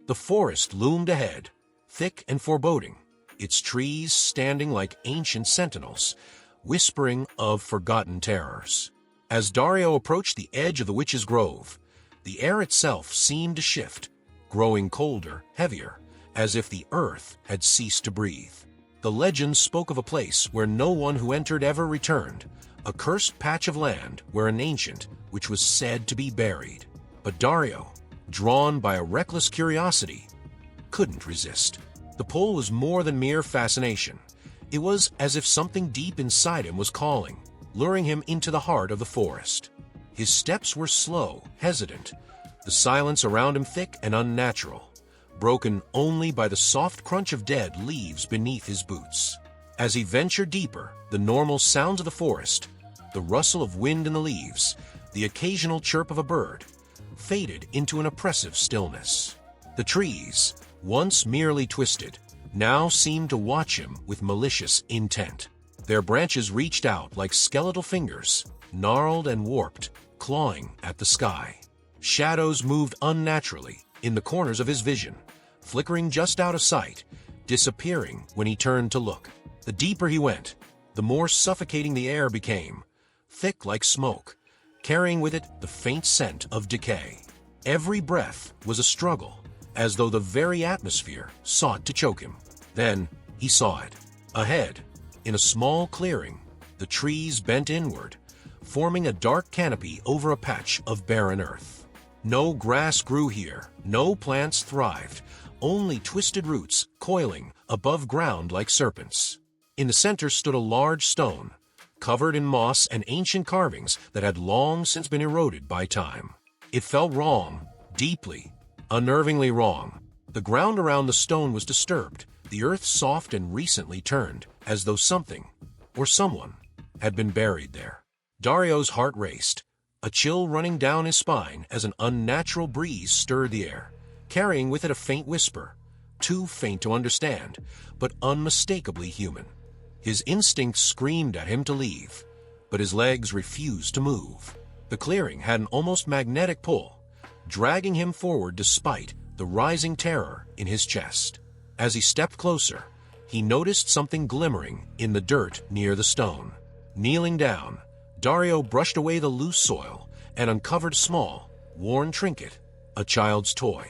The forest loomed ahead, thick and foreboding, its trees standing like ancient sentinels, whispering of forgotten terrors. As Dario approached the edge of the witch's grove, the air itself seemed to shift, growing colder, heavier, as if the earth had ceased to breathe. The legend spoke of a place where no one who entered ever returned, a cursed patch of land where an ancient which was said to be buried. But Dario, drawn by a reckless curiosity, couldn't resist. The pull was more than mere fascination. It was as if something deep inside him was calling, luring him into the heart of the forest. His steps were slow, hesitant, the silence around him thick and unnatural, broken only by the soft crunch of dead leaves beneath his boots. As he ventured deeper, the normal sounds of the forest, the rustle of wind in the leaves, the occasional chirp of a bird, faded into an oppressive stillness. The trees, once merely twisted, now seemed to watch him with malicious intent. Their branches reached out like skeletal fingers, gnarled and warped, clawing at the sky. Shadows moved unnaturally in the corners of his vision, flickering just out of sight, disappearing when he turned to look. The deeper he went, the more suffocating the air became, thick like smoke, carrying with it the faint scent of decay. Every breath was a struggle, as though the very atmosphere sought to choke him. Then he saw it. Ahead, in a small clearing, the trees bent inward, forming a dark canopy over a patch of barren earth. No grass grew here, no plants thrived, only twisted roots coiling above ground like serpents. In the center stood a large stone, covered in moss and ancient carvings that had long since been eroded by time. It felt wrong, deeply, unnervingly wrong. The ground around the stone was disturbed, the earth soft and recently turned, as though something, or someone, had been buried there. Dario's heart raced, a chill running down his spine as an unnatural breeze stirred the air, carrying with it a faint whisper, too faint to understand, but unmistakably human. His instincts screamed at him to leave, but his legs refused to move. The clearing had an almost magnetic pull, dragging him forward despite the rising terror in his chest. As he stepped closer, he noticed something glimmering in the dirt near the stone. Kneeling down, Dario brushed away the loose soil and uncovered a small, worn trinket, a child's toy.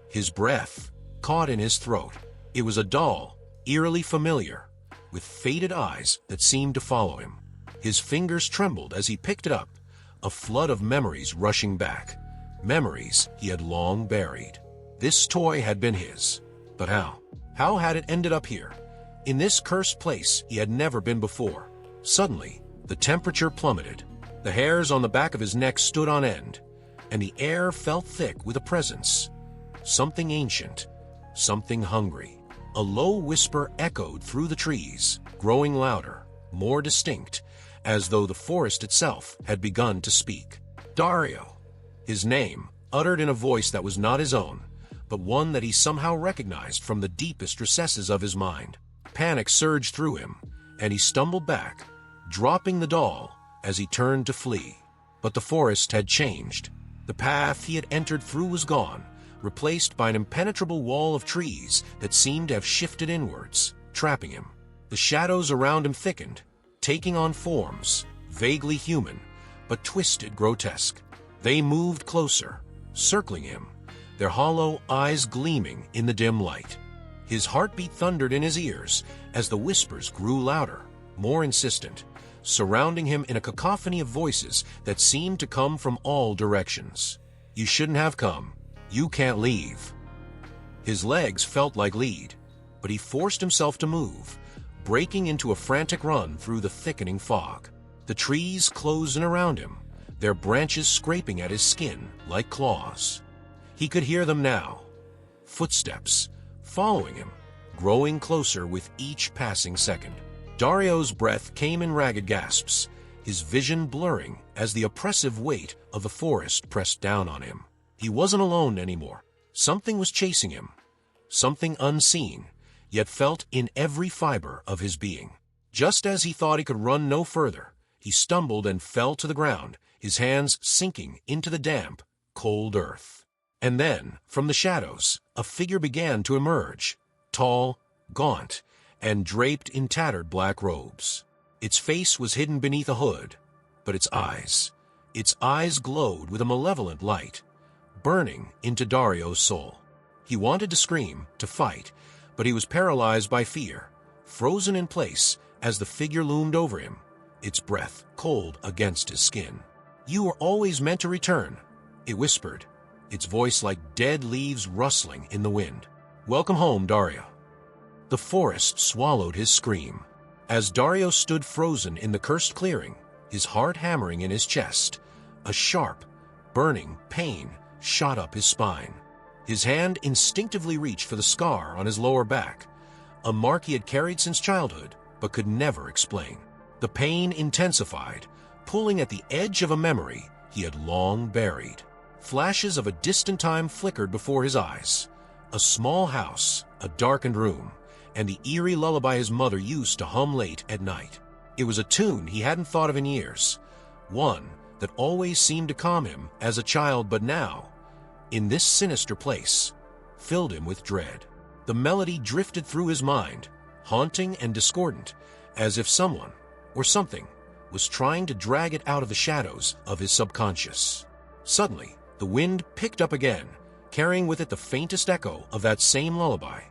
His breath caught in his throat. It was a doll, eerily familiar, with faded eyes that seemed to follow him. His fingers trembled as he picked it up, a flood of memories rushing back, memories he had long buried. This toy had been his, but how? How had it ended up here? In this cursed place he had never been before. Suddenly, the temperature plummeted. The hairs on the back of his neck stood on end, and the air felt thick with a presence. Something ancient, something hungry. A low whisper echoed through the trees, growing louder, more distinct, as though the forest itself had begun to speak. Dario. His name, uttered in a voice that was not his own, but one that he somehow recognized from the deepest recesses of his mind. Panic surged through him, and he stumbled back, dropping the doll as he turned to flee. But the forest had changed. The path he had entered through was gone, replaced by an impenetrable wall of trees that seemed to have shifted inwards, trapping him. The shadows around him thickened, taking on forms, vaguely human, but twisted, grotesque. They moved closer, circling him, their hollow eyes gleaming in the dim light. His heartbeat thundered in his ears as the whispers grew louder, more insistent, surrounding him in a cacophony of voices that seemed to come from all directions. You shouldn't have come. You can't leave. His legs felt like lead, but he forced himself to move, breaking into a frantic run through the thickening fog. The trees closed in around him, their branches scraping at his skin like claws. He could hear them now. Footsteps, following him, growing closer with each passing second. Dario's breath came in ragged gasps, his vision blurring as the oppressive weight of the forest pressed down on him. He wasn't alone anymore. Something was chasing him, something unseen, yet felt in every fiber of his being. Just as he thought he could run no further, he stumbled and fell to the ground, his hands sinking into the damp, cold earth. And then, from the shadows, a figure began to emerge, tall, gaunt, and draped in tattered black robes. Its face was hidden beneath a hood, but its eyes glowed with a malevolent light, burning into Dario's soul. He wanted to scream, to fight, but he was paralyzed by fear, frozen in place as the figure loomed over him, its breath cold against his skin. "You were always meant to return," it whispered, its voice like dead leaves rustling in the wind. "Welcome home, Dario." The forest swallowed his scream. As Dario stood frozen in the cursed clearing, his heart hammering in his chest, a sharp, burning pain shot up his spine. His hand instinctively reached for the scar on his lower back, a mark he had carried since childhood but could never explain. The pain intensified, pulling at the edge of a memory he had long buried. Flashes of a distant time flickered before his eyes. A small house, a darkened room, and the eerie lullaby his mother used to hum late at night. It was a tune he hadn't thought of in years, one that always seemed to calm him as a child, but now, in this sinister place, filled him with dread. The melody drifted through his mind, haunting and discordant, as if someone, or something, was trying to drag it out of the shadows of his subconscious. Suddenly, the wind picked up again, carrying with it the faintest echo of that same lullaby.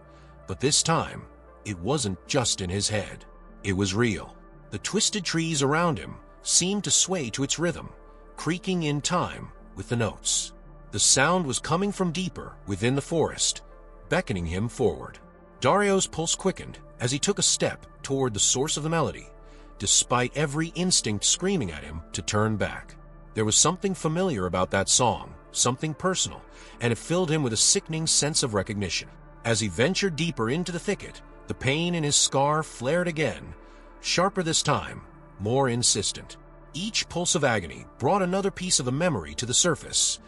But this time, it wasn't just in his head. It was real. The twisted trees around him seemed to sway to its rhythm, creaking in time with the notes. The sound was coming from deeper within the forest, beckoning him forward. Dario's pulse quickened as he took a step toward the source of the melody, despite every instinct screaming at him to turn back. There was something familiar about that song, something personal, and it filled him with a sickening sense of recognition. As he ventured deeper into the thicket, the pain in his scar flared again, sharper this time, more insistent. Each pulse of agony brought another piece of a memory to the surface,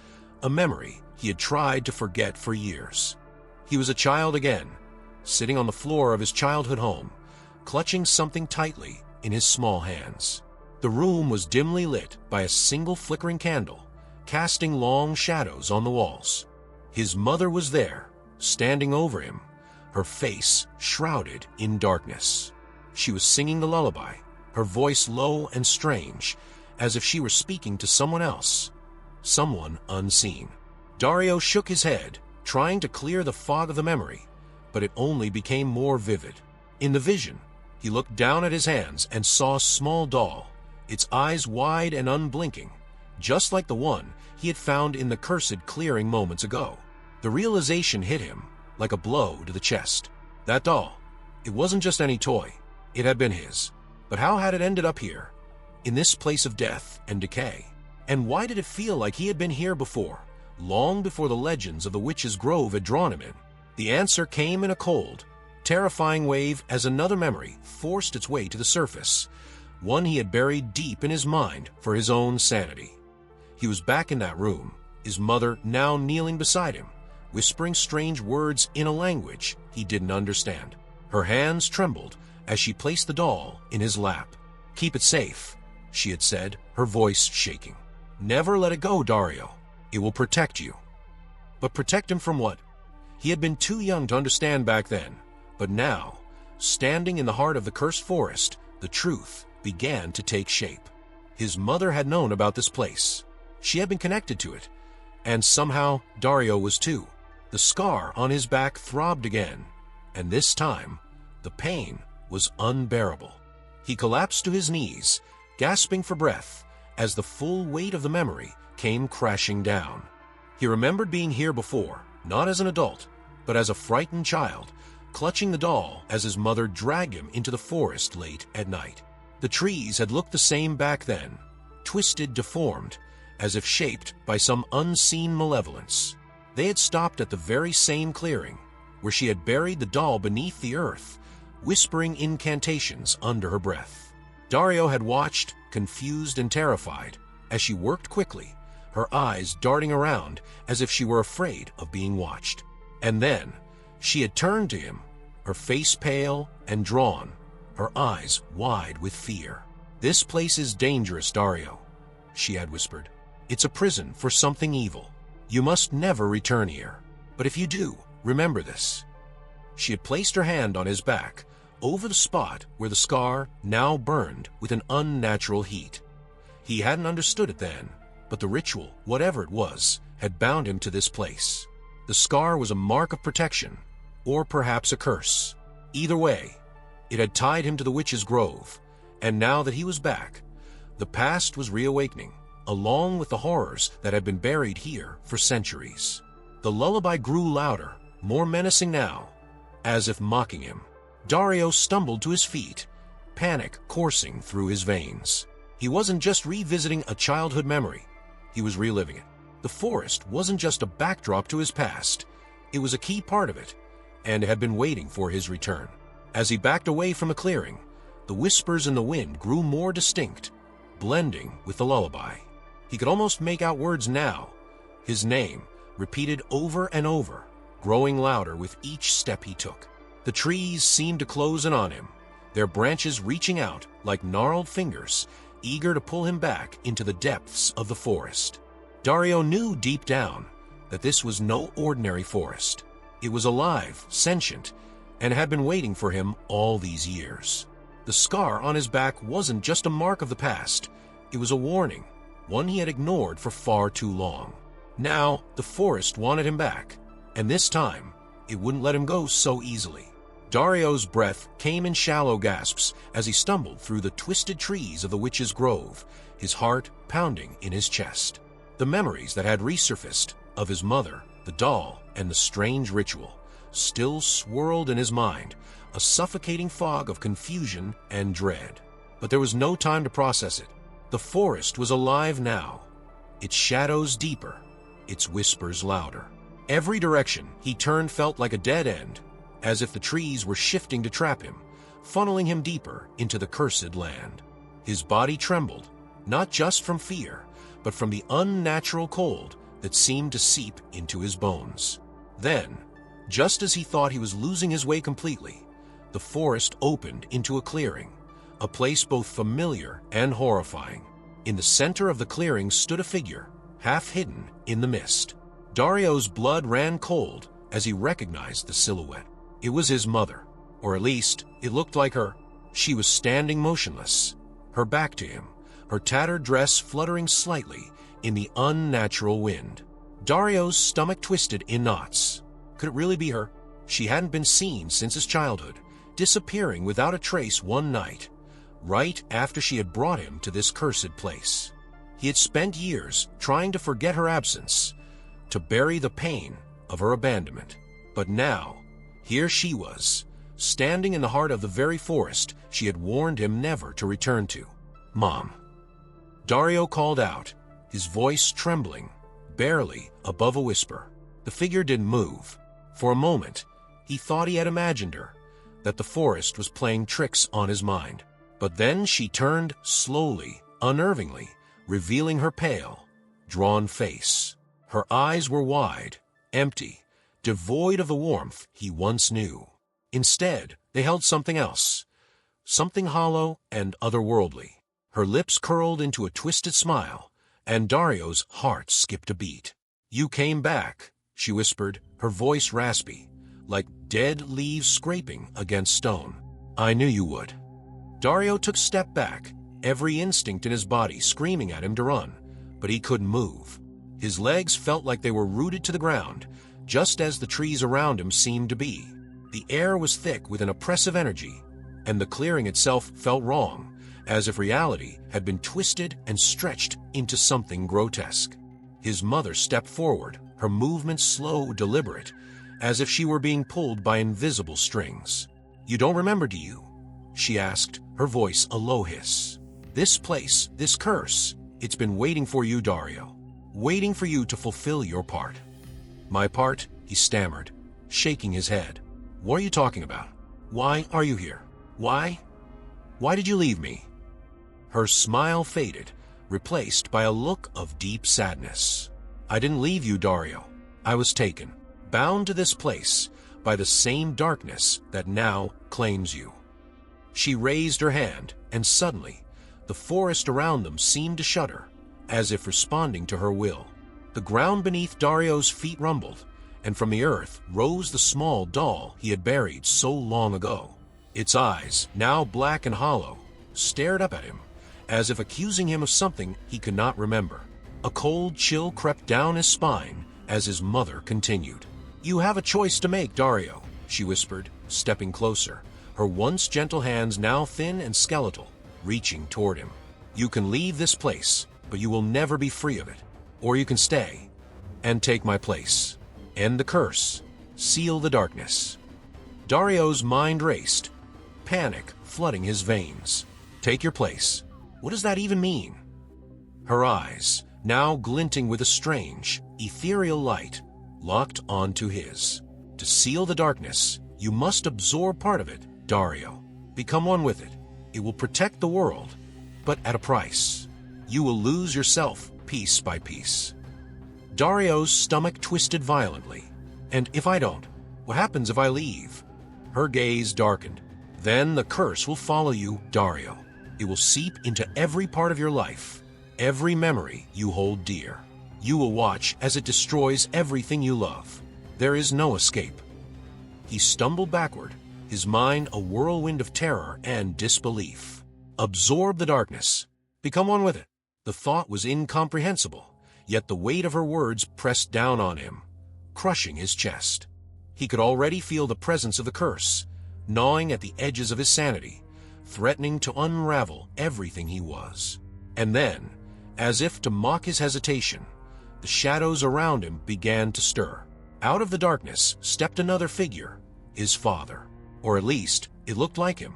a memory he had tried to forget for years. He was a child again, sitting on the floor of his childhood home, clutching something tightly in his small hands. The room was dimly lit by a single flickering candle, casting long shadows on the walls. His mother was there, standing over him, her face shrouded in darkness. She was singing the lullaby, her voice low and strange, as if she were speaking to someone else, someone unseen. Dario shook his head, trying to clear the fog of the memory, but it only became more vivid. In the vision, he looked down at his hands and saw a small doll, its eyes wide and unblinking, just like the one he had found in the cursed clearing moments ago. The realization hit him like a blow to the chest. That doll, it wasn't just any toy. It had been his. But how had it ended up here, in this place of death and decay? And why did it feel like he had been here before, long before the legends of the Witch's Grove had drawn him in? The answer came in a cold, terrifying wave as another memory forced its way to the surface, one he had buried deep in his mind for his own sanity. He was back in that room, his mother now kneeling beside him, whispering strange words in a language he didn't understand. Her hands trembled as she placed the doll in his lap. "Keep it safe," she had said, her voice shaking. "Never let it go, Dario. It will protect you." But protect him from what? He had been too young to understand back then, but now, standing in the heart of the cursed forest, the truth began to take shape. His mother had known about this place. She had been connected to it, and somehow Dario was too. The scar on his back throbbed again, and this time, the pain was unbearable. He collapsed to his knees, gasping for breath, as the full weight of the memory came crashing down. He remembered being here before, not as an adult, but as a frightened child, clutching the doll as his mother dragged him into the forest late at night. The trees had looked the same back then, twisted, deformed, as if shaped by some unseen malevolence. They had stopped at the very same clearing, where she had buried the doll beneath the earth, whispering incantations under her breath. Dario had watched, confused and terrified, as she worked quickly, her eyes darting around as if she were afraid of being watched. And then, she had turned to him, her face pale and drawn, her eyes wide with fear. "This place is dangerous, Dario," she had whispered. "It's a prison for something evil. You must never return here. But if you do, remember this." She had placed her hand on his back, over the spot where the scar now burned with an unnatural heat. He hadn't understood it then, but the ritual, whatever it was, had bound him to this place. The scar was a mark of protection, or perhaps a curse. Either way, it had tied him to the witch's grove, and now that he was back, the past was reawakening, along with the horrors that had been buried here for centuries. The lullaby grew louder, more menacing now, as if mocking him. Dario stumbled to his feet, panic coursing through his veins. He wasn't just revisiting a childhood memory, he was reliving it. The forest wasn't just a backdrop to his past, it was a key part of it, and had been waiting for his return. As he backed away from the clearing, the whispers in the wind grew more distinct, blending with the lullaby. He could almost make out words now, his name, repeated over and over, growing louder with each step he took. The trees seemed to close in on him, their branches reaching out like gnarled fingers, eager to pull him back into the depths of the forest. Dario knew deep down that this was no ordinary forest. It was alive, sentient, and had been waiting for him all these years. The scar on his back wasn't just a mark of the past, it was a warning, one he had ignored for far too long. Now, the forest wanted him back, and this time, it wouldn't let him go so easily. Dario's breath came in shallow gasps as he stumbled through the twisted trees of the witch's grove, his heart pounding in his chest. The memories that had resurfaced of his mother, the doll, and the strange ritual still swirled in his mind, a suffocating fog of confusion and dread. But there was no time to process it. The forest was alive now, its shadows deeper, its whispers louder. Every direction he turned felt like a dead end, as if the trees were shifting to trap him, funneling him deeper into the cursed land. His body trembled, not just from fear, but from the unnatural cold that seemed to seep into his bones. Then, just as he thought he was losing his way completely, the forest opened into a clearing, a place both familiar and horrifying. In the center of the clearing stood a figure, half hidden in the mist. Dario's blood ran cold as he recognized the silhouette. It was his mother, or at least it looked like her. She was standing motionless, her back to him, her tattered dress fluttering slightly in the unnatural wind. Dario's stomach twisted in knots. Could it really be her? She hadn't been seen since his childhood, disappearing without a trace one night, right after she had brought him to this cursed place. He had spent years trying to forget her absence, to bury the pain of her abandonment. But now, here she was, standing in the heart of the very forest she had warned him never to return to. "Mom." Dario called out, his voice trembling, barely above a whisper. The figure didn't move. For a moment, he thought he had imagined her, that the forest was playing tricks on his mind. But then she turned slowly, unnervingly, revealing her pale, drawn face. Her eyes were wide, empty, devoid of the warmth he once knew. Instead, they held something else, something hollow and otherworldly. Her lips curled into a twisted smile, and Dario's heart skipped a beat. "You came back," she whispered, her voice raspy, like dead leaves scraping against stone. "I knew you would." Dario took a step back, every instinct in his body screaming at him to run, but he couldn't move. His legs felt like they were rooted to the ground, just as the trees around him seemed to be. The air was thick with an oppressive energy, and the clearing itself felt wrong, as if reality had been twisted and stretched into something grotesque. His mother stepped forward, her movements slow, deliberate, as if she were being pulled by invisible strings. "You don't remember, do you?" she asked, her voice a low hiss. "This place, this curse, it's been waiting for you, Dario. Waiting for you to fulfill your part." "My part?" he stammered, shaking his head. "What are you talking about? Why are you here? Why? Why did you leave me?" Her smile faded, replaced by a look of deep sadness. "I didn't leave you, Dario. I was taken, bound to this place by the same darkness that now claims you." She raised her hand, and suddenly, the forest around them seemed to shudder, as if responding to her will. The ground beneath Dario's feet rumbled, and from the earth rose the small doll he had buried so long ago. Its eyes, now black and hollow, stared up at him, as if accusing him of something he could not remember. A cold chill crept down his spine as his mother continued. "You have a choice to make, Dario," she whispered, stepping closer, her once gentle hands now thin and skeletal, reaching toward him. "You can leave this place, but you will never be free of it. Or you can stay and take my place. End the curse. Seal the darkness." Dario's mind raced, panic flooding his veins. "Take your place. What does that even mean?" Her eyes, now glinting with a strange, ethereal light, locked onto his. "To seal the darkness, you must absorb part of it, Dario. Become one with it. It will protect the world, but at a price. You will lose yourself piece by piece." Dario's stomach twisted violently. "And if I don't? What happens if I leave?" Her gaze darkened. "Then the curse will follow you, Dario. It will seep into every part of your life, every memory you hold dear. You will watch as it destroys everything you love. There is no escape." He stumbled backward, his mind a whirlwind of terror and disbelief. Absorb the darkness. Become one with it. The thought was incomprehensible, yet the weight of her words pressed down on him, crushing his chest. He could already feel the presence of the curse, gnawing at the edges of his sanity, threatening to unravel everything he was. And then, as if to mock his hesitation, the shadows around him began to stir. Out of the darkness stepped another figure, his father. Or at least, it looked like him.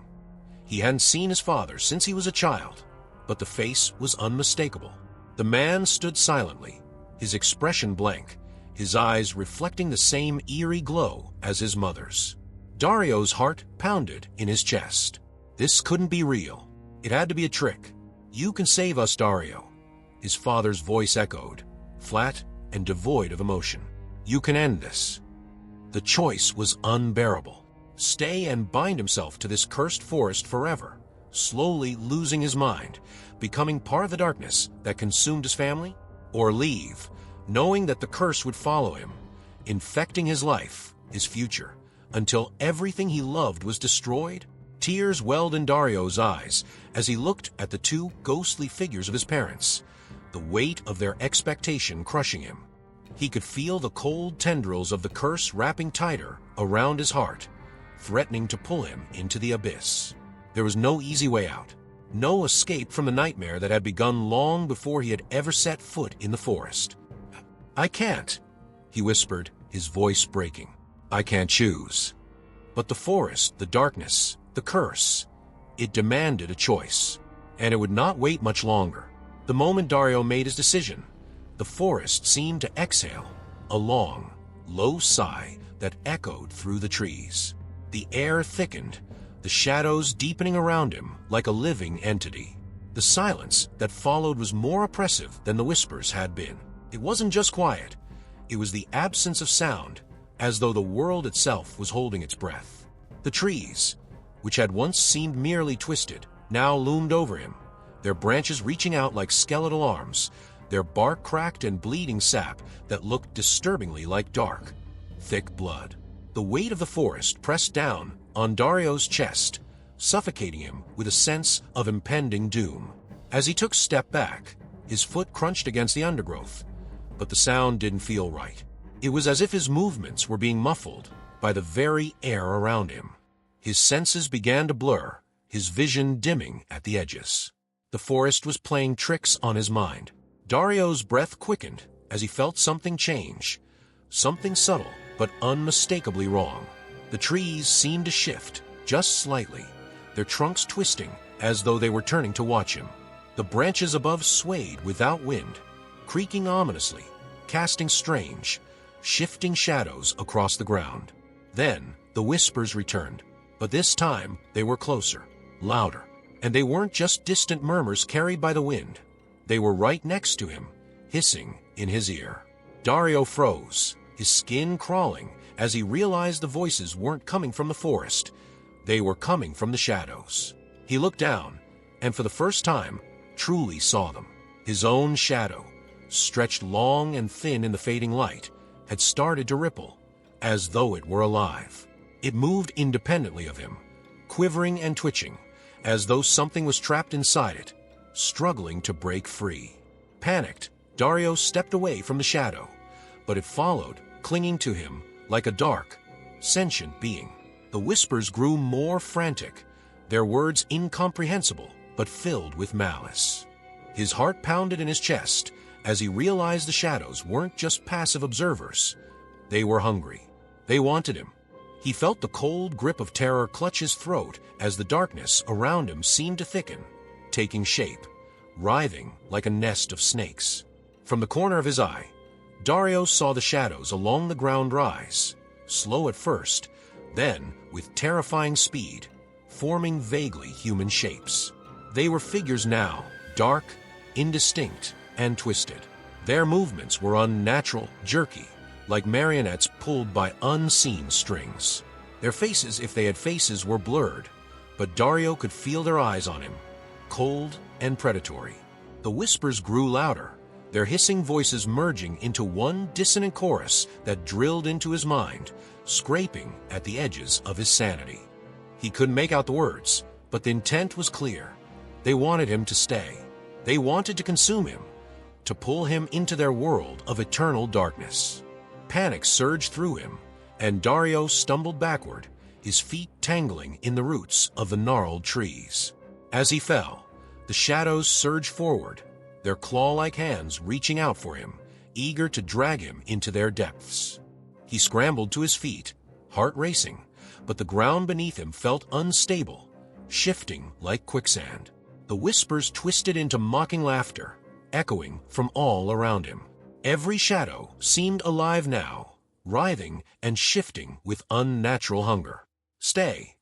He hadn't seen his father since he was a child, but the face was unmistakable. The man stood silently, his expression blank, his eyes reflecting the same eerie glow as his mother's. Dario's heart pounded in his chest. This couldn't be real. It had to be a trick. "You can save us, Dario," his father's voice echoed, flat and devoid of emotion. "You can end this." The choice was unbearable. Stay and bind himself to this cursed forest forever, slowly losing his mind, becoming part of the darkness that consumed his family? Or leave, knowing that the curse would follow him, infecting his life, his future, until everything he loved was destroyed? Tears welled in Dario's eyes as he looked at the two ghostly figures of his parents, the weight of their expectation crushing him. He could feel the cold tendrils of the curse wrapping tighter around his heart, threatening to pull him into the abyss. There was no easy way out, no escape from the nightmare that had begun long before he had ever set foot in the forest. "I can't," he whispered, his voice breaking. "I can't choose." But the forest, the darkness, the curse, it demanded a choice, and it would not wait much longer. The moment Dario made his decision, the forest seemed to exhale, a long, low sigh that echoed through the trees. The air thickened, the shadows deepening around him like a living entity. The silence that followed was more oppressive than the whispers had been. It wasn't just quiet, it was the absence of sound, as though the world itself was holding its breath. The trees, which had once seemed merely twisted, now loomed over him, their branches reaching out like skeletal arms, their bark cracked and bleeding sap that looked disturbingly like dark, thick blood. The weight of the forest pressed down on Dario's chest, suffocating him with a sense of impending doom. As he took a step back, his foot crunched against the undergrowth, but the sound didn't feel right. It was as if his movements were being muffled by the very air around him. His senses began to blur, his vision dimming at the edges. The forest was playing tricks on his mind. Dario's breath quickened as he felt something change, something subtle but unmistakably wrong. The trees seemed to shift, just slightly, their trunks twisting as though they were turning to watch him. The branches above swayed without wind, creaking ominously, casting strange, shifting shadows across the ground. Then the whispers returned, but this time they were closer, louder, and they weren't just distant murmurs carried by the wind. They were right next to him, hissing in his ear. Dario froze, his skin crawling as he realized the voices weren't coming from the forest. They were coming from the shadows. He looked down, and for the first time, truly saw them. His own shadow, stretched long and thin in the fading light, had started to ripple, as though it were alive. It moved independently of him, quivering and twitching, as though something was trapped inside it, struggling to break free. Panicked, Dario stepped away from the shadow, but it followed, clinging to him like a dark, sentient being. The whispers grew more frantic, their words incomprehensible but filled with malice. His heart pounded in his chest as he realized the shadows weren't just passive observers. They were hungry. They wanted him. He felt the cold grip of terror clutch his throat as the darkness around him seemed to thicken, taking shape, writhing like a nest of snakes. From the corner of his eye, Dario saw the shadows along the ground rise, slow at first, then, with terrifying speed, forming vaguely human shapes. They were figures now, dark, indistinct, and twisted. Their movements were unnatural, jerky, like marionettes pulled by unseen strings. Their faces, if they had faces, were blurred, but Dario could feel their eyes on him, cold and predatory. The whispers grew louder, their hissing voices merging into one dissonant chorus that drilled into his mind, scraping at the edges of his sanity. He couldn't make out the words, but the intent was clear. They wanted him to stay. They wanted to consume him, to pull him into their world of eternal darkness. Panic surged through him, and Dario stumbled backward, his feet tangling in the roots of the gnarled trees. As he fell, the shadows surged forward, their claw-like hands reaching out for him, eager to drag him into their depths. He scrambled to his feet, heart racing, but the ground beneath him felt unstable, shifting like quicksand. The whispers twisted into mocking laughter, echoing from all around him. Every shadow seemed alive now, writhing and shifting with unnatural hunger. "Stay,"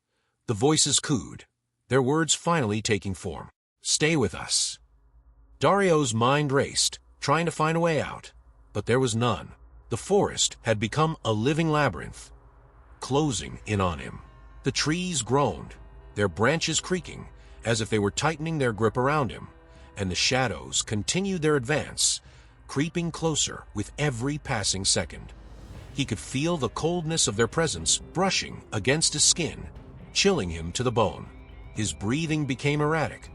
the voices cooed, their words finally taking form. "Stay with us." Dario's mind raced, trying to find a way out, but there was none. The forest had become a living labyrinth, closing in on him. The trees groaned, their branches creaking, as if they were tightening their grip around him, and the shadows continued their advance, creeping closer with every passing second. He could feel the coldness of their presence brushing against his skin, chilling him to the bone. His breathing became erratic,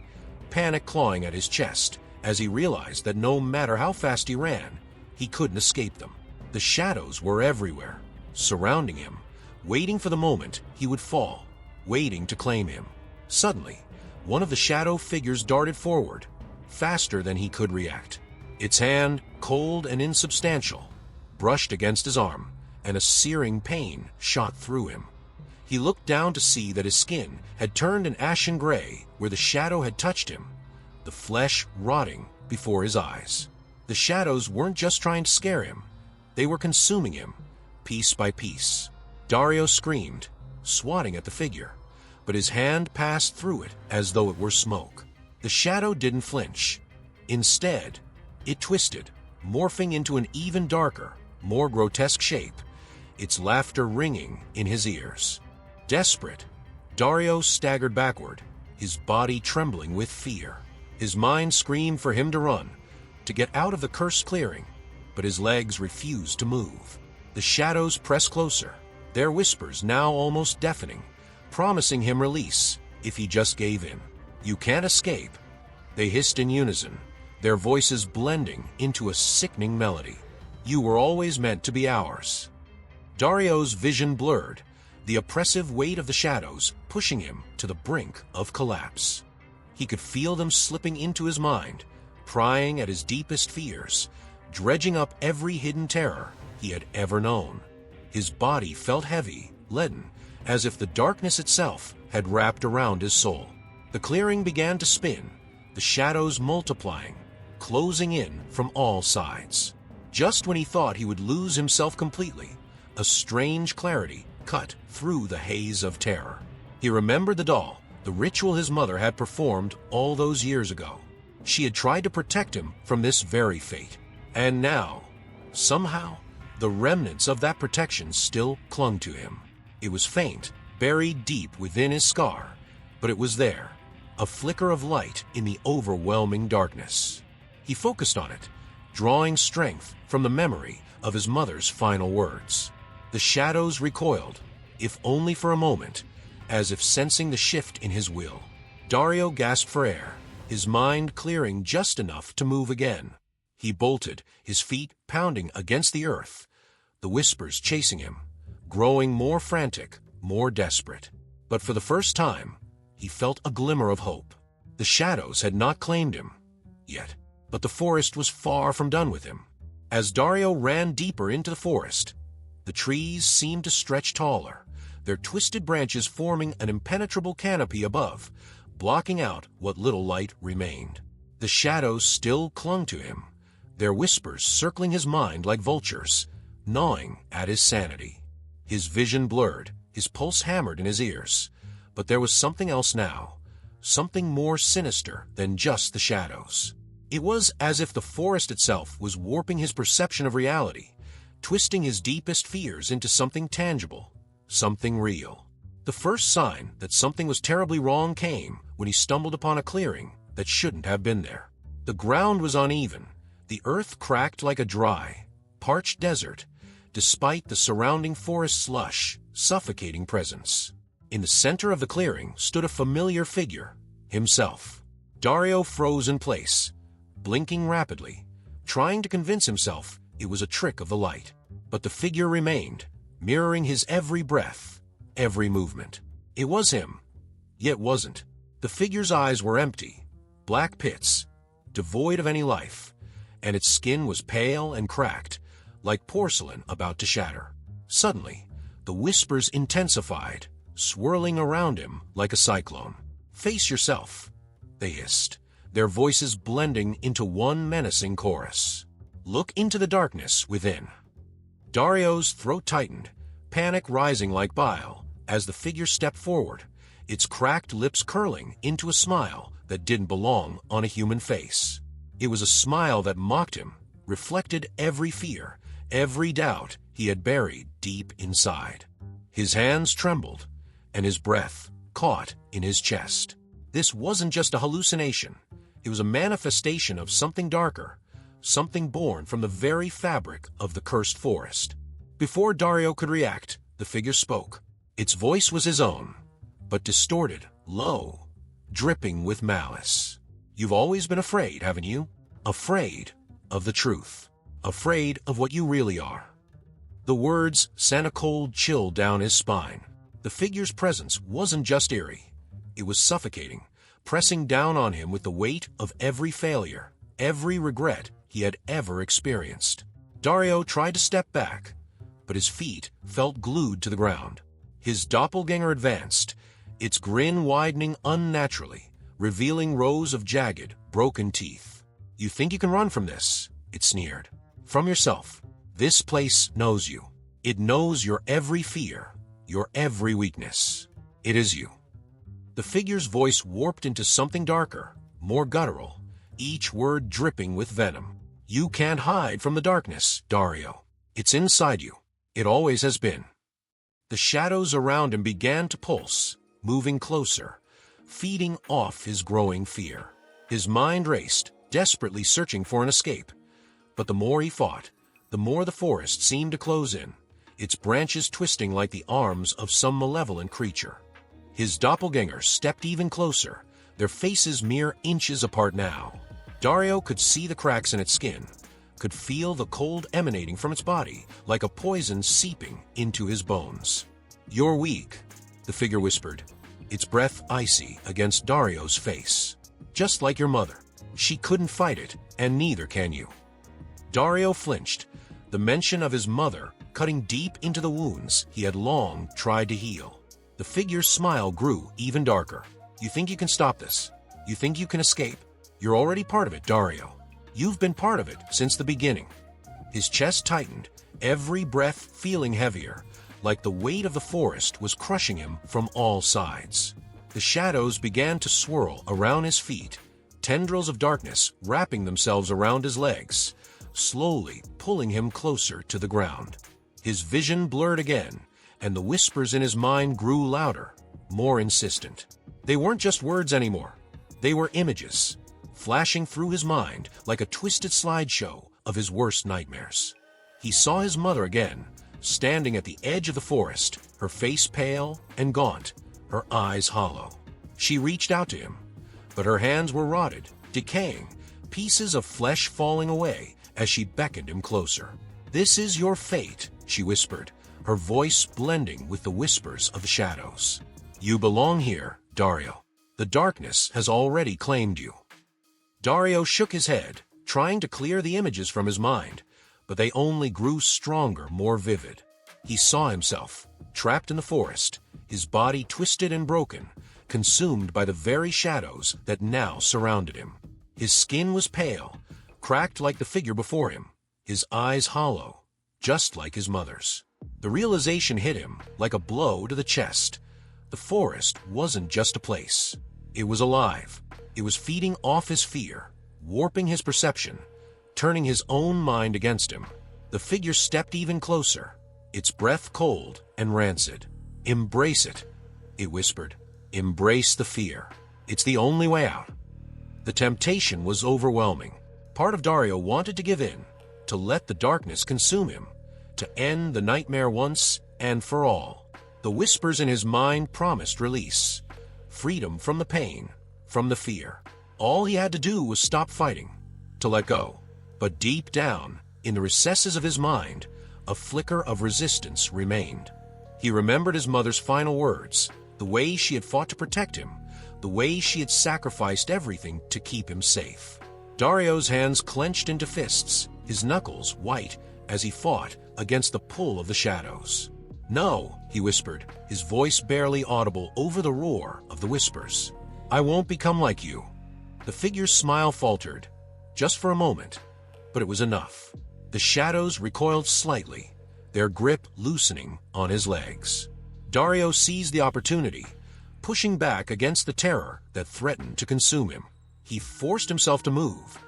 panic clawing at his chest as he realized that no matter how fast he ran, he couldn't escape them. The shadows were everywhere, surrounding him, waiting for the moment he would fall, waiting to claim him. Suddenly, one of the shadow figures darted forward, faster than he could react. Its hand, cold and insubstantial, brushed against his arm, and a searing pain shot through him. He looked down to see that his skin had turned an ashen gray where the shadow had touched him, the flesh rotting before his eyes. The shadows weren't just trying to scare him, they were consuming him, piece by piece. Dario screamed, swatting at the figure, but his hand passed through it as though it were smoke. The shadow didn't flinch. Instead, it twisted, morphing into an even darker, more grotesque shape, its laughter ringing in his ears. Desperate, Dario staggered backward, his body trembling with fear. His mind screamed for him to run, to get out of the cursed clearing, but his legs refused to move. The shadows pressed closer, their whispers now almost deafening, promising him release if he just gave in. "You can't escape," they hissed in unison, their voices blending into a sickening melody. "You were always meant to be ours." Dario's vision blurred, the oppressive weight of the shadows pushing him to the brink of collapse. He could feel them slipping into his mind, prying at his deepest fears, dredging up every hidden terror he had ever known. His body felt heavy, leaden, as if the darkness itself had wrapped around his soul. The clearing began to spin, the shadows multiplying, closing in from all sides. Just when he thought he would lose himself completely, a strange clarity cut through the haze of terror. He remembered the doll, the ritual his mother had performed all those years ago. She had tried to protect him from this very fate. And now, somehow, the remnants of that protection still clung to him. It was faint, buried deep within his scar, but it was there, a flicker of light in the overwhelming darkness. He focused on it, drawing strength from the memory of his mother's final words. The shadows recoiled, if only for a moment, as if sensing the shift in his will. Dario gasped for air, his mind clearing just enough to move again. He bolted, his feet pounding against the earth, the whispers chasing him, growing more frantic, more desperate. But for the first time, he felt a glimmer of hope. The shadows had not claimed him yet, but the forest was far from done with him. As Dario ran deeper into the forest, the trees seemed to stretch taller, their twisted branches forming an impenetrable canopy above, blocking out what little light remained. The shadows still clung to him, their whispers circling his mind like vultures, gnawing at his sanity. His vision blurred, his pulse hammered in his ears. But there was something else now, something more sinister than just the shadows. It was as if the forest itself was warping his perception of reality, twisting his deepest fears into something tangible, something real. The first sign that something was terribly wrong came when he stumbled upon a clearing that shouldn't have been there. The ground was uneven, the earth cracked like a dry, parched desert, despite the surrounding forest's lush, suffocating presence. In the center of the clearing stood a familiar figure, himself. Dario froze in place, blinking rapidly, trying to convince himself it was a trick of the light. But the figure remained, mirroring his every breath, every movement. It was him, yet wasn't. The figure's eyes were empty, black pits, devoid of any life, and its skin was pale and cracked, like porcelain about to shatter. Suddenly, the whispers intensified, swirling around him like a cyclone. "Face yourself," they hissed, their voices blending into one menacing chorus. "Look into the darkness within." Dario's throat tightened, panic rising like bile, as the figure stepped forward, its cracked lips curling into a smile that didn't belong on a human face. It was a smile that mocked him, reflected every fear, every doubt he had buried deep inside. His hands trembled, and his breath caught in his chest. This wasn't just a hallucination. It was a manifestation of something darker, something born from the very fabric of the cursed forest. Before Dario could react, the figure spoke. Its voice was his own, but distorted, low, dripping with malice. "You've always been afraid, haven't you? Afraid of the truth. Afraid of what you really are." The words sent a cold chill down his spine. The figure's presence wasn't just eerie. It was suffocating, pressing down on him with the weight of every failure, every regret he had ever experienced. Dario tried to step back, but his feet felt glued to the ground. His doppelganger advanced, its grin widening unnaturally, revealing rows of jagged, broken teeth. "You think you can run from this?" it sneered. "From yourself. This place knows you. It knows your every fear, your every weakness. It is you." The figure's voice warped into something darker, more guttural, each word dripping with venom. "You can't hide from the darkness, Dario. It's inside you. It always has been." The shadows around him began to pulse, moving closer, feeding off his growing fear. His mind raced, desperately searching for an escape. But the more he fought, the more the forest seemed to close in, its branches twisting like the arms of some malevolent creature. His doppelganger stepped even closer, their faces mere inches apart now. Dario could see the cracks in its skin, could feel the cold emanating from its body, like a poison seeping into his bones. "You're weak," the figure whispered, its breath icy against Dario's face. "Just like your mother. She couldn't fight it, and neither can you." Dario flinched, the mention of his mother cutting deep into the wounds he had long tried to heal. The figure's smile grew even darker. "You think you can stop this? You think you can escape? You're already part of it, Dario. You've been part of it since the beginning." His chest tightened, every breath feeling heavier, like the weight of the forest was crushing him from all sides. The shadows began to swirl around his feet, tendrils of darkness wrapping themselves around his legs, slowly pulling him closer to the ground. His vision blurred again, and the whispers in his mind grew louder, more insistent. They weren't just words anymore. They were images, flashing through his mind like a twisted slideshow of his worst nightmares. He saw his mother again, standing at the edge of the forest, her face pale and gaunt, her eyes hollow. She reached out to him, but her hands were rotted, decaying, pieces of flesh falling away as she beckoned him closer. "This is your fate," she whispered, her voice blending with the whispers of the shadows. "You belong here, Dario. The darkness has already claimed you." Dario shook his head, trying to clear the images from his mind, but they only grew stronger, more vivid. He saw himself, trapped in the forest, his body twisted and broken, consumed by the very shadows that now surrounded him. His skin was pale, cracked like the figure before him, his eyes hollow, just like his mother's. The realization hit him like a blow to the chest. The forest wasn't just a place. It was alive. It was feeding off his fear, warping his perception, turning his own mind against him. The figure stepped even closer, its breath cold and rancid. "Embrace it," it whispered. "Embrace the fear. It's the only way out." The temptation was overwhelming. Part of Dario wanted to give in, to let the darkness consume him, to end the nightmare once and for all. The whispers in his mind promised release, freedom from the pain, from the fear. All he had to do was stop fighting, to let go. But deep down, in the recesses of his mind, a flicker of resistance remained. He remembered his mother's final words, the way she had fought to protect him, the way she had sacrificed everything to keep him safe. Dario's hands clenched into fists, his knuckles white as he fought against the pull of the shadows. "No," he whispered, his voice barely audible over the roar of the whispers. "I won't become like you." The figure's smile faltered, just for a moment, but it was enough. The shadows recoiled slightly, their grip loosening on his legs. Dario seized the opportunity, pushing back against the terror that threatened to consume him. He forced himself to move,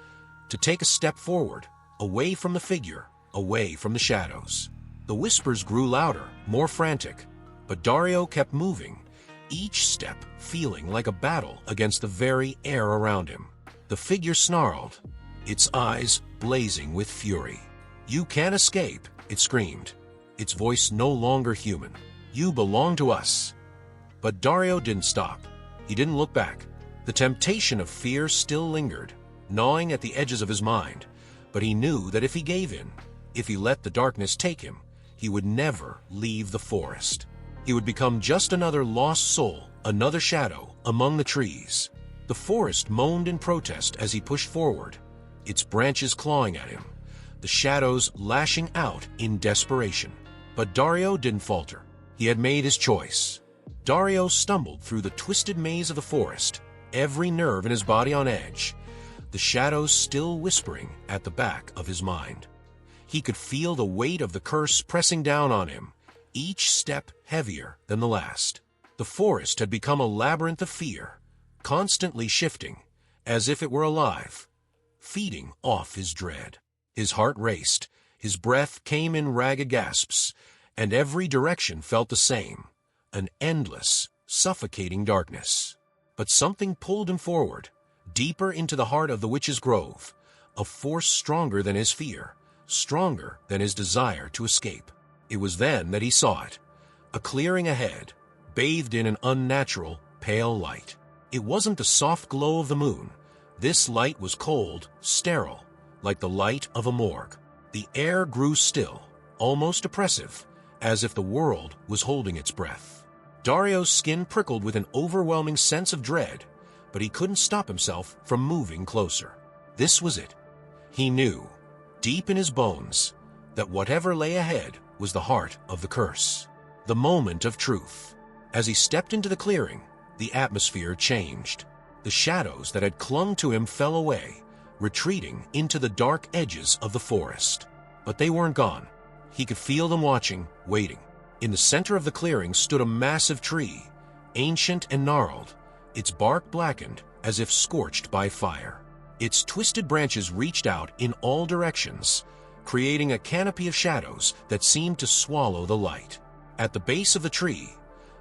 to take a step forward, away from the figure, away from the shadows. The whispers grew louder, more frantic, but Dario kept moving, each step feeling like a battle against the very air around him. The figure snarled, its eyes blazing with fury. "You can't escape," it screamed, its voice no longer human. "You belong to us." But Dario didn't stop. He didn't look back. The temptation of fear still lingered, gnawing at the edges of his mind, but he knew that if he gave in, if he let the darkness take him, he would never leave the forest. He would become just another lost soul, another shadow among the trees. The forest moaned in protest as he pushed forward, its branches clawing at him, the shadows lashing out in desperation. But Dario didn't falter. He had made his choice. Dario stumbled through the twisted maze of the forest, every nerve in his body on edge, the shadows still whispering at the back of his mind. He could feel the weight of the curse pressing down on him, each step heavier than the last. The forest had become a labyrinth of fear, constantly shifting, as if it were alive, feeding off his dread. His heart raced, his breath came in ragged gasps, and every direction felt the same, an endless, suffocating darkness. But something pulled him forward, deeper into the heart of the witch's grove, a force stronger than his fear, stronger than his desire to escape. It was then that he saw it, a clearing ahead, bathed in an unnatural, pale light. It wasn't the soft glow of the moon. This light was cold, sterile, like the light of a morgue. The air grew still, almost oppressive, as if the world was holding its breath. Dario's skin prickled with an overwhelming sense of dread, but he couldn't stop himself from moving closer. This was it. He knew, deep in his bones, that whatever lay ahead was the heart of the curse, the moment of truth. As he stepped into the clearing, the atmosphere changed. The shadows that had clung to him fell away, retreating into the dark edges of the forest. But they weren't gone. He could feel them watching, waiting. In the center of the clearing stood a massive tree, ancient and gnarled, its bark blackened as if scorched by fire. Its twisted branches reached out in all directions, creating a canopy of shadows that seemed to swallow the light. At the base of the tree,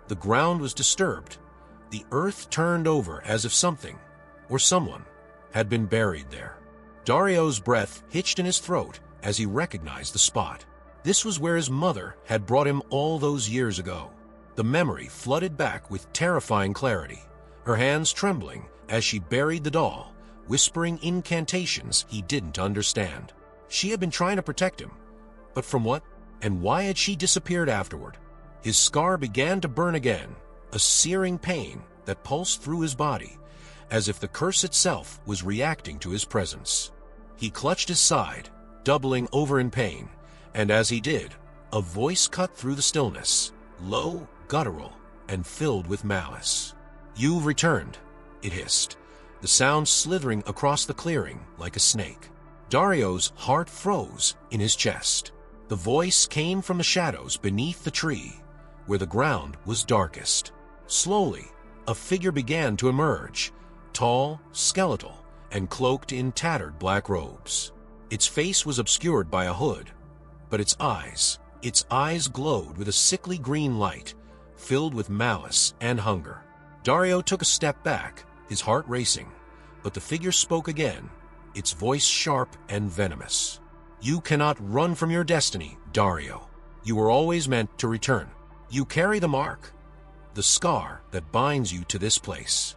the ground was disturbed. The earth turned over as if something, or someone, had been buried there. Dario's breath hitched in his throat as he recognized the spot. This was where his mother had brought him all those years ago. The memory flooded back with terrifying clarity, her hands trembling as she buried the doll, whispering incantations he didn't understand. She had been trying to protect him, but from what and why had she disappeared afterward? His scar began to burn again, a searing pain that pulsed through his body, as if the curse itself was reacting to his presence. He clutched his side, doubling over in pain, and as he did, a voice cut through the stillness, low, guttural, and filled with malice. "You've returned," it hissed, the sound slithering across the clearing like a snake. Dario's heart froze in his chest. The voice came from the shadows beneath the tree, where the ground was darkest. Slowly, a figure began to emerge, tall, skeletal, and cloaked in tattered black robes. Its face was obscured by a hood, but its eyes glowed with a sickly green light, filled with malice and hunger. Dario took a step back, his heart racing, but the figure spoke again, its voice sharp and venomous. "You cannot run from your destiny, Dario. You were always meant to return. You carry the mark, the scar that binds you to this place."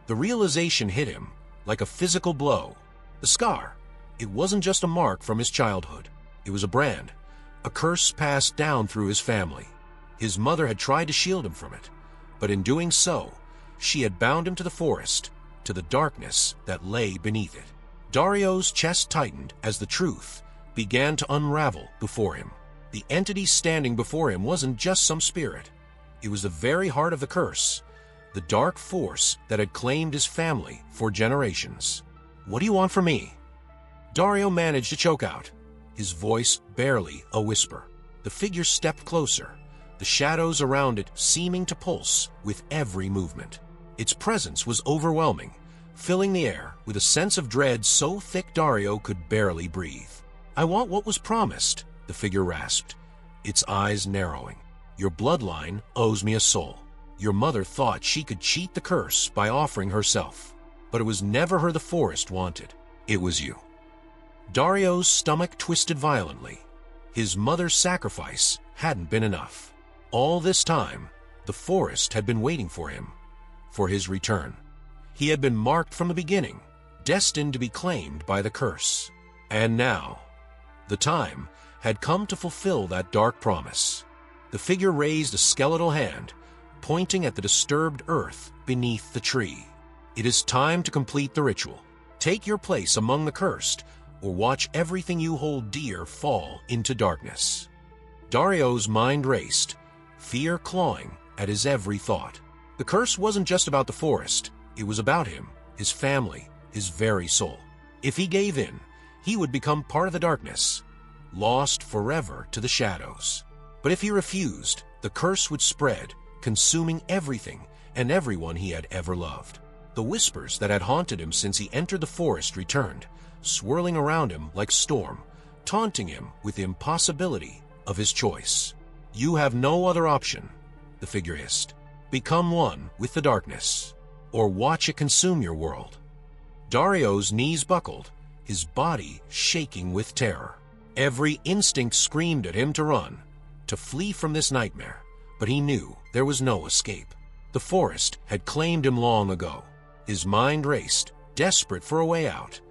The realization hit him like a physical blow. The scar, it wasn't just a mark from his childhood. It was a brand, a curse passed down through his family. His mother had tried to shield him from it, but in doing so, she had bound him to the forest, to the darkness that lay beneath it. Dario's chest tightened as the truth began to unravel before him. The entity standing before him wasn't just some spirit. It was the very heart of the curse, the dark force that had claimed his family for generations. "What do you want from me?" Dario managed to choke out, his voice barely a whisper. The figure stepped closer, the shadows around it seeming to pulse with every movement. Its presence was overwhelming, filling the air with a sense of dread so thick Dario could barely breathe. "I want what was promised," the figure rasped, its eyes narrowing. "Your bloodline owes me a soul. Your mother thought she could cheat the curse by offering herself, but it was never her the forest wanted. It was you." Dario's stomach twisted violently. His mother's sacrifice hadn't been enough. All this time, the forest had been waiting for him, for his return. He had been marked from the beginning, destined to be claimed by the curse. And now, the time had come to fulfill that dark promise. The figure raised a skeletal hand, pointing at the disturbed earth beneath the tree. "It is time to complete the ritual. Take your place among the cursed, or watch everything you hold dear fall into darkness." Dario's mind raced, fear clawing at his every thought. The curse wasn't just about the forest, it was about him, his family, his very soul. If he gave in, he would become part of the darkness, lost forever to the shadows. But if he refused, the curse would spread, consuming everything and everyone he had ever loved. The whispers that had haunted him since he entered the forest returned, swirling around him like storm, taunting him with the impossibility of his choice. "You have no other option," the figure hissed. "Become one with the darkness, or watch it consume your world." Dario's knees buckled, his body shaking with terror. Every instinct screamed at him to run, to flee from this nightmare, but he knew there was no escape. The forest had claimed him long ago. His mind raced, desperate for a way out,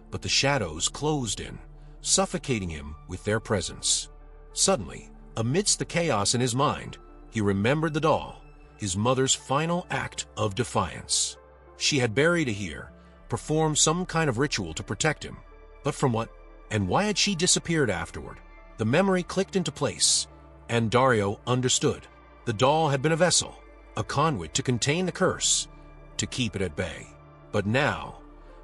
but the shadows closed in, suffocating him with their presence. Suddenly, amidst the chaos in his mind, he remembered the doll, his mother's final act of defiance. She had buried it here, performed some kind of ritual to protect him. But from what? And why had she disappeared afterward? The memory clicked into place, and Dario understood. The doll had been a vessel, a conduit to contain the curse, to keep it at bay. But now,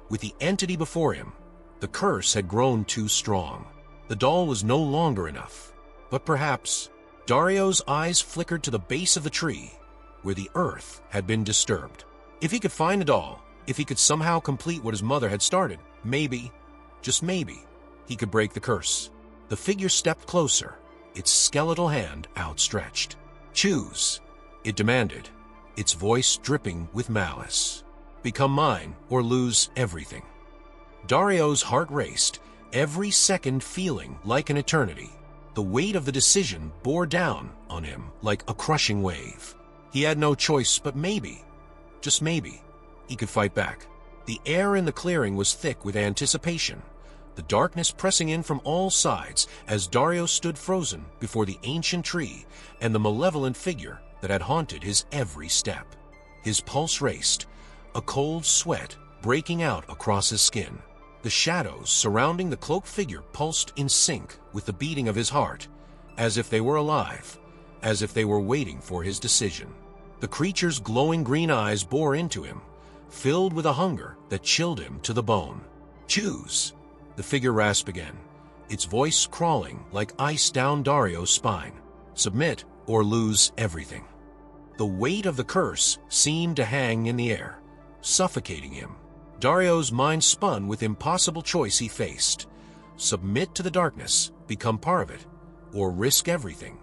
with the entity before him, the curse had grown too strong. The doll was no longer enough. But perhaps, Dario's eyes flickered to the base of the tree, where the earth had been disturbed. If he could find the doll, if he could somehow complete what his mother had started, maybe, just maybe, he could break the curse. The figure stepped closer, its skeletal hand outstretched. "Choose," it demanded, its voice dripping with malice. "Become mine or lose everything." Dario's heart raced, every second feeling like an eternity. The weight of the decision bore down on him like a crushing wave. He had no choice, but maybe, just maybe, he could fight back. The air in the clearing was thick with anticipation, the darkness pressing in from all sides as Dario stood frozen before the ancient tree and the malevolent figure that had haunted his every step. His pulse raced, a cold sweat breaking out across his skin. The shadows surrounding the cloaked figure pulsed in sync with the beating of his heart, as if they were alive, as if they were waiting for his decision. The creature's glowing green eyes bore into him, filled with a hunger that chilled him to the bone. "Choose," the figure rasped again, its voice crawling like ice down Dario's spine. "Submit or lose everything." The weight of the curse seemed to hang in the air, suffocating him. Dario's mind spun with impossible choice he faced. Submit to the darkness, become part of it, or risk everything.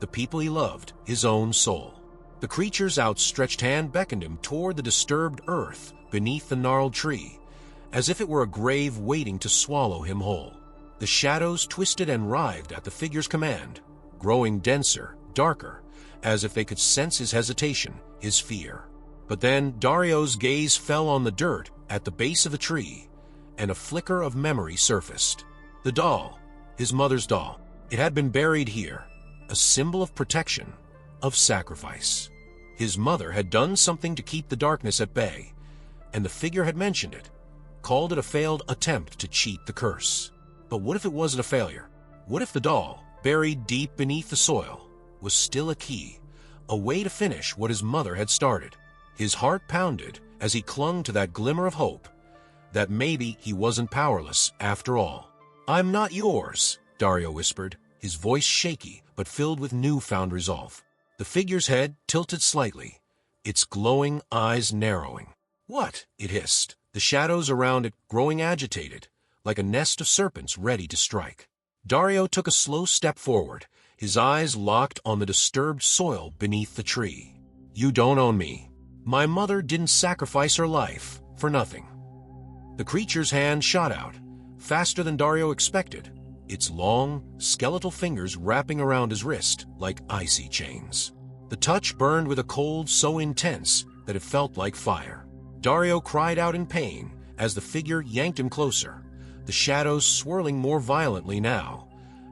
The people he loved, his own soul. The creature's outstretched hand beckoned him toward the disturbed earth beneath the gnarled tree, as if it were a grave waiting to swallow him whole. The shadows twisted and writhed at the figure's command, growing denser, darker, as if they could sense his hesitation, his fear. But then Dario's gaze fell on the dirt at the base of the tree, and a flicker of memory surfaced. The doll, his mother's doll, it had been buried here, a symbol of protection, of sacrifice. His mother had done something to keep the darkness at bay, and the figure had mentioned it, called it a failed attempt to cheat the curse. But what if it wasn't a failure? What if the doll, buried deep beneath the soil, was still a key, a way to finish what his mother had started? His heart pounded as he clung to that glimmer of hope, that maybe he wasn't powerless after all. "I'm not yours," Dario whispered, his voice shaky but filled with newfound resolve. The figure's head tilted slightly, its glowing eyes narrowing. "What?" it hissed, the shadows around it growing agitated, like a nest of serpents ready to strike. Dario took a slow step forward, his eyes locked on the disturbed soil beneath the tree. "You don't own me. My mother didn't sacrifice her life for nothing." The creature's hand shot out, faster than Dario expected, its long, skeletal fingers wrapping around his wrist like icy chains. The touch burned with a cold so intense that it felt like fire. Dario cried out in pain as the figure yanked him closer, the shadows swirling more violently now,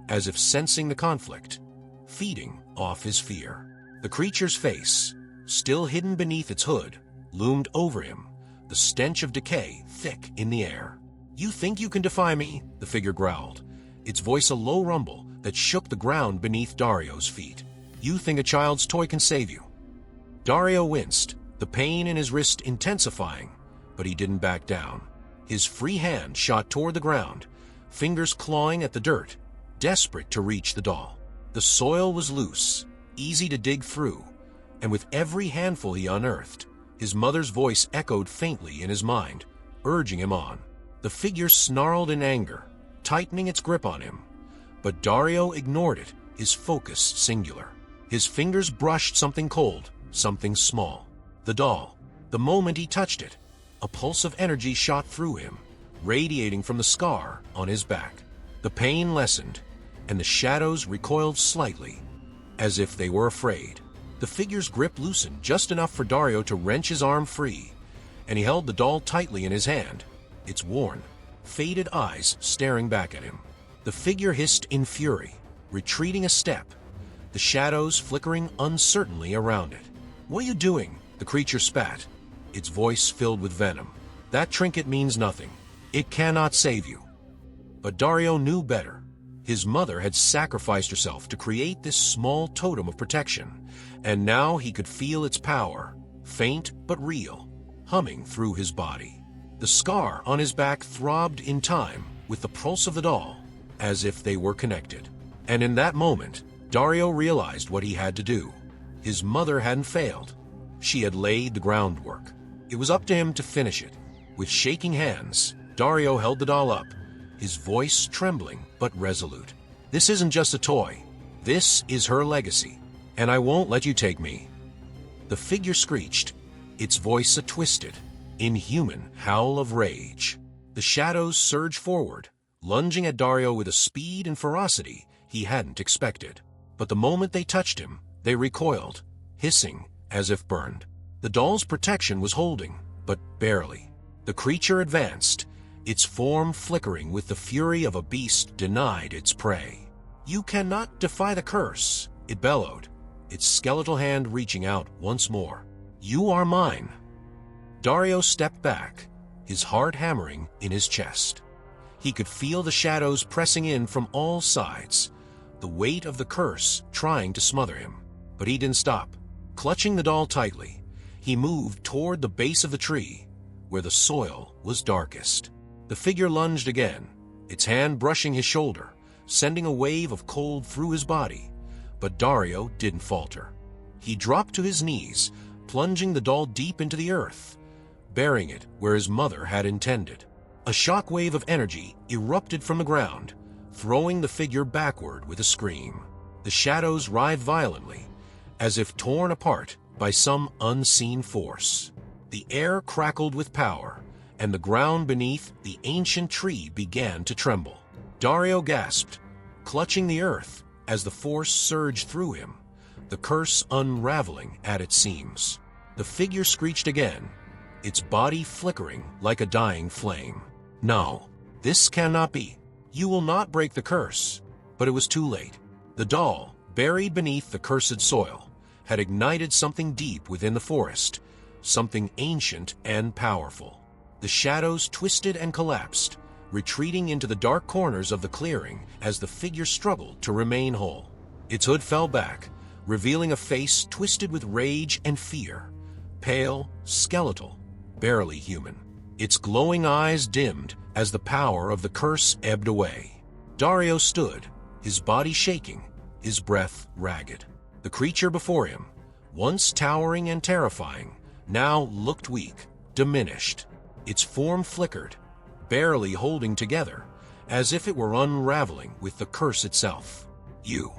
as if sensing the conflict, feeding off his fear. The creature's face, still hidden beneath its hood, loomed over him, the stench of decay thick in the air. "You think you can defy me?" the figure growled, its voice a low rumble that shook the ground beneath Dario's feet. "You think a child's toy can save you?" Dario winced, the pain in his wrist intensifying, but he didn't back down. His free hand shot toward the ground, fingers clawing at the dirt, desperate to reach the doll. The soil was loose, easy to dig through, and with every handful he unearthed, his mother's voice echoed faintly in his mind, urging him on. The figure snarled in anger, tightening its grip on him, but Dario ignored it, his focus singular. His fingers brushed something cold, something small. The doll. The moment he touched it, a pulse of energy shot through him, radiating from the scar on his back. The pain lessened, and the shadows recoiled slightly, as if they were afraid. The figure's grip loosened just enough for Dario to wrench his arm free, and he held the doll tightly in his hand, its worn, faded eyes staring back at him. The figure hissed in fury, retreating a step, the shadows flickering uncertainly around it. "What are you doing?" the creature spat, its voice filled with venom. "That trinket means nothing. It cannot save you." But Dario knew better. His mother had sacrificed herself to create this small totem of protection, and now he could feel its power, faint but real, humming through his body. The scar on his back throbbed in time with the pulse of the doll, as if they were connected. And in that moment, Dario realized what he had to do. His mother hadn't failed. She had laid the groundwork. It was up to him to finish it. With shaking hands, Dario held the doll up, his voice trembling but resolute. "This isn't just a toy. This is her legacy, and I won't let you take me." The figure screeched, its voice a twisted, inhuman howl of rage. The shadows surged forward, lunging at Dario with a speed and ferocity he hadn't expected. But the moment they touched him, they recoiled, hissing as if burned. The doll's protection was holding, but barely. The creature advanced, its form flickering with the fury of a beast denied its prey. "You cannot defy the curse," it bellowed, its skeletal hand reaching out once more. "You are mine." Dario stepped back, his heart hammering in his chest. He could feel the shadows pressing in from all sides, the weight of the curse trying to smother him. But he didn't stop. Clutching the doll tightly, he moved toward the base of the tree, where the soil was darkest. The figure lunged again, its hand brushing his shoulder, sending a wave of cold through his body. But Dario didn't falter. He dropped to his knees, plunging the doll deep into the earth, burying it where his mother had intended. A shockwave of energy erupted from the ground, throwing the figure backward with a scream. The shadows writhed violently, as if torn apart by some unseen force. The air crackled with power, and the ground beneath the ancient tree began to tremble. Dario gasped, clutching the earth as the force surged through him, the curse unraveling at its seams. The figure screeched again, its body flickering like a dying flame. "No, this cannot be. You will not break the curse." But it was too late. The doll, buried beneath the cursed soil, had ignited something deep within the forest, something ancient and powerful. The shadows twisted and collapsed, retreating into the dark corners of the clearing as the figure struggled to remain whole. Its hood fell back, revealing a face twisted with rage and fear, pale, skeletal, barely human. Its glowing eyes dimmed as the power of the curse ebbed away. Dario stood, his body shaking, his breath ragged. The creature before him, once towering and terrifying, now looked weak, diminished. Its form flickered, barely holding together, as if it were unraveling with the curse itself. "You,"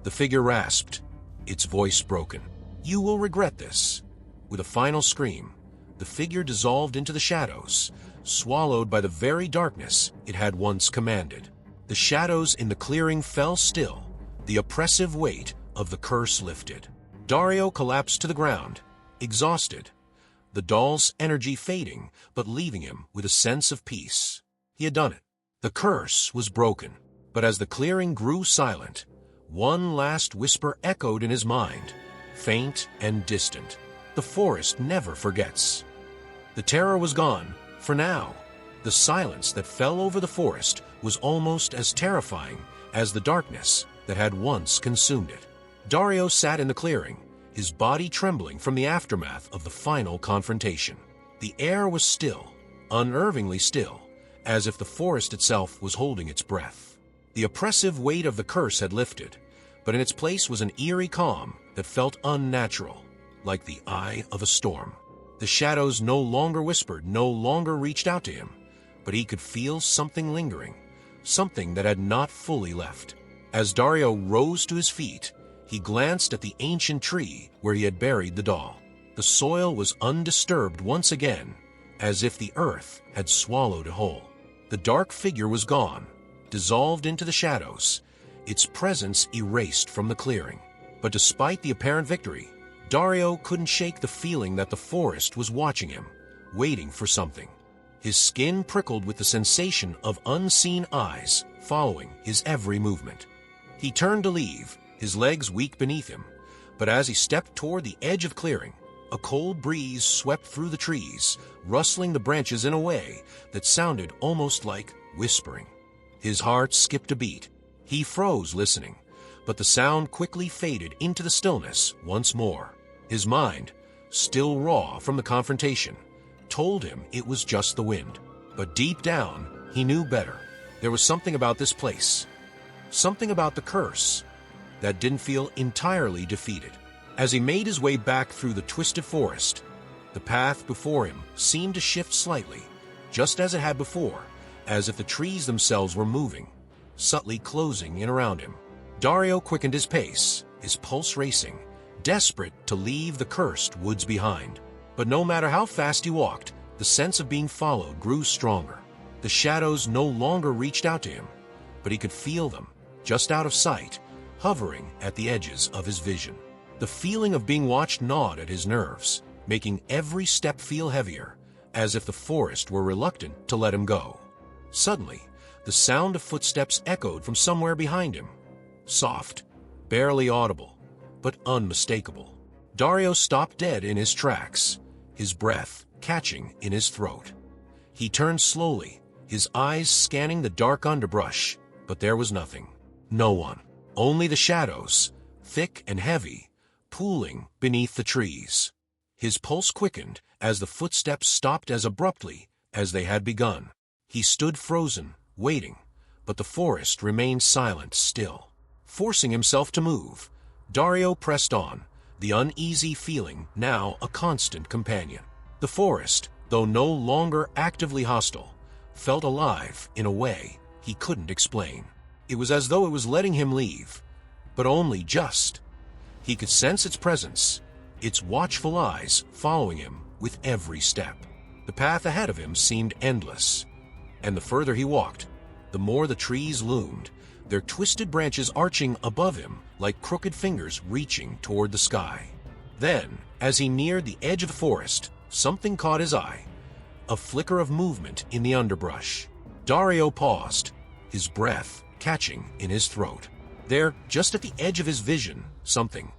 the figure rasped, its voice broken. "You will regret this." With a final scream, the figure dissolved into the shadows, swallowed by the very darkness it had once commanded. The shadows in the clearing fell still, the oppressive weight of the curse lifted. Dario collapsed to the ground, exhausted, the doll's energy fading but leaving him with a sense of peace. He had done it. The curse was broken, but as the clearing grew silent, one last whisper echoed in his mind, faint and distant. The forest never forgets. The terror was gone, for now. The silence that fell over the forest was almost as terrifying as the darkness that had once consumed it. Dario sat in the clearing, his body trembling from the aftermath of the final confrontation. The air was still, unnervingly still, as if the forest itself was holding its breath. The oppressive weight of the curse had lifted, but in its place was an eerie calm that felt unnatural, like the eye of a storm. The shadows no longer whispered, no longer reached out to him, but he could feel something lingering, something that had not fully left. As Dario rose to his feet, he glanced at the ancient tree where he had buried the doll. The soil was undisturbed once again, as if the earth had swallowed it whole. The dark figure was gone, dissolved into the shadows, its presence erased from the clearing. But despite the apparent victory, Dario couldn't shake the feeling that the forest was watching him, waiting for something. His skin prickled with the sensation of unseen eyes following his every movement. He turned to leave, his legs weak beneath him, but as he stepped toward the edge of clearing, a cold breeze swept through the trees, rustling the branches in a way that sounded almost like whispering. His heart skipped a beat. He froze listening, but the sound quickly faded into the stillness once more. His mind, still raw from the confrontation, told him it was just the wind. But deep down, he knew better. There was something about this place, something about the curse, that didn't feel entirely defeated. As he made his way back through the twisted forest, the path before him seemed to shift slightly, just as it had before, as if the trees themselves were moving, subtly closing in around him. Dario quickened his pace, his pulse racing, desperate to leave the cursed woods behind. But no matter how fast he walked, the sense of being followed grew stronger. The shadows no longer reached out to him, but he could feel them, just out of sight, hovering at the edges of his vision. The feeling of being watched gnawed at his nerves, making every step feel heavier, as if the forest were reluctant to let him go. Suddenly, the sound of footsteps echoed from somewhere behind him. Soft, barely audible, but unmistakable. Dario stopped dead in his tracks, his breath catching in his throat. He turned slowly, his eyes scanning the dark underbrush, but there was nothing. No one. Only the shadows, thick and heavy, pooling beneath the trees. His pulse quickened as the footsteps stopped as abruptly as they had begun. He stood frozen, waiting, but the forest remained silent still. Forcing himself to move, Dario pressed on, the uneasy feeling now a constant companion. The forest, though no longer actively hostile, felt alive in a way he couldn't explain. It was as though it was letting him leave, but only just. He could sense its presence, its watchful eyes following him with every step. The path ahead of him seemed endless, and the further he walked, the more the trees loomed, their twisted branches arching above him like crooked fingers reaching toward the sky. Then, as he neared the edge of the forest, something caught his eye, a flicker of movement in the underbrush. Dario paused, his breath catching in his throat. There, just at the edge of his vision, something,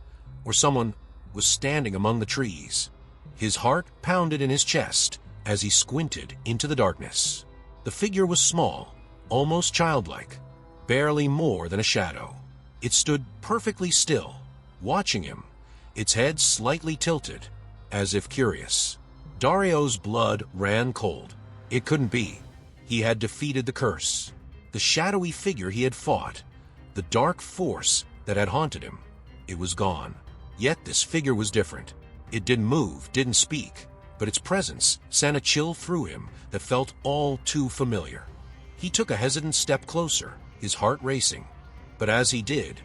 or someone, was standing among the trees. His heart pounded in his chest as he squinted into the darkness. The figure was small, almost childlike, barely more than a shadow. It stood perfectly still, watching him, its head slightly tilted, as if curious. Dario's blood ran cold. It couldn't be. He had defeated the curse. The shadowy figure he had fought, the dark force that had haunted him, it was gone. Yet this figure was different. It didn't move, didn't speak, but its presence sent a chill through him that felt all too familiar. He took a hesitant step closer, his heart racing. But as he did,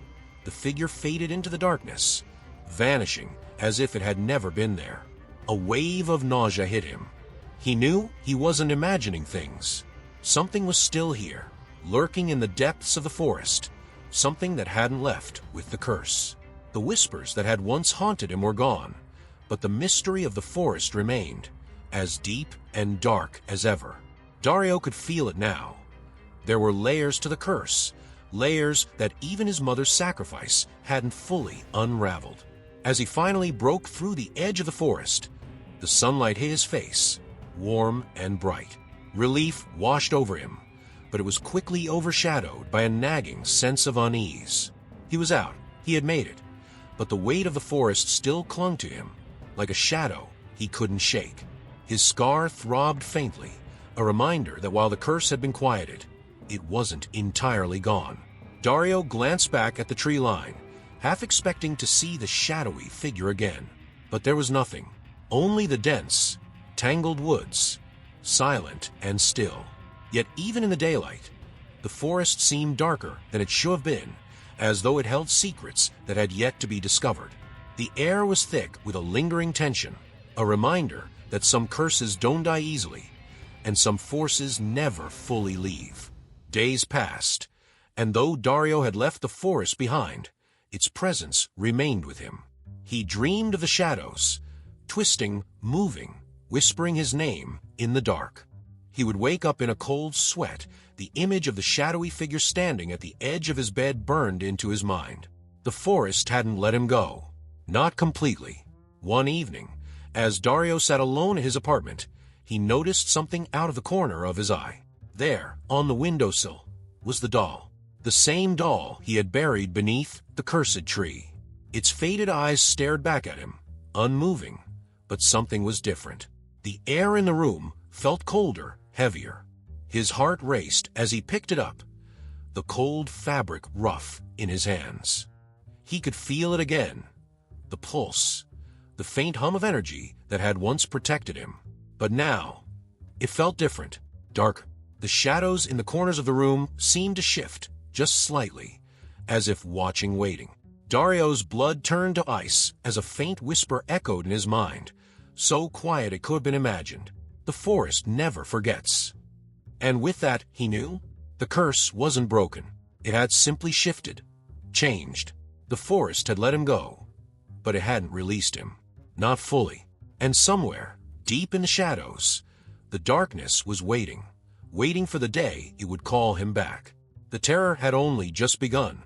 the figure faded into the darkness, vanishing as if it had never been there. A wave of nausea hit him. He knew he wasn't imagining things. Something was still here, lurking in the depths of the forest, something that hadn't left with the curse. The whispers that had once haunted him were gone, but the mystery of the forest remained, as deep and dark as ever. Dario could feel it now. There were layers to the curse, layers that even his mother's sacrifice hadn't fully unraveled. As he finally broke through the edge of the forest, the sunlight hit his face, warm and bright. Relief washed over him, but it was quickly overshadowed by a nagging sense of unease. He was out, he had made it, but the weight of the forest still clung to him, like a shadow he couldn't shake. His scar throbbed faintly, a reminder that while the curse had been quieted, it wasn't entirely gone. Dario glanced back at the tree line, half expecting to see the shadowy figure again. But there was nothing, only the dense, tangled woods, silent and still. Yet even in the daylight, the forest seemed darker than it should have been, as though it held secrets that had yet to be discovered. The air was thick with a lingering tension, a reminder that some curses don't die easily, and some forces never fully leave. Days passed, and though Dario had left the forest behind, its presence remained with him. He dreamed of the shadows, twisting, moving, whispering his name in the dark. He would wake up in a cold sweat, the image of the shadowy figure standing at the edge of his bed burned into his mind. The forest hadn't let him go. Not completely. One evening, as Dario sat alone in his apartment, he noticed something out of the corner of his eye. There, on the windowsill, was the doll. The same doll he had buried beneath the cursed tree. Its faded eyes stared back at him, unmoving, but something was different. The air in the room felt colder, heavier. His heart raced as he picked it up, the cold fabric rough in his hands. He could feel it again, the pulse, the faint hum of energy that had once protected him. But now, it felt different, darker. The shadows in the corners of the room seemed to shift, just slightly, as if watching, waiting. Dario's blood turned to ice as a faint whisper echoed in his mind, so quiet it could have been imagined. The forest never forgets. And with that, he knew, the curse wasn't broken. It had simply shifted, changed. The forest had let him go, but it hadn't released him. Not fully. And somewhere, deep in the shadows, the darkness was waiting for the day it would call him back. The terror had only just begun.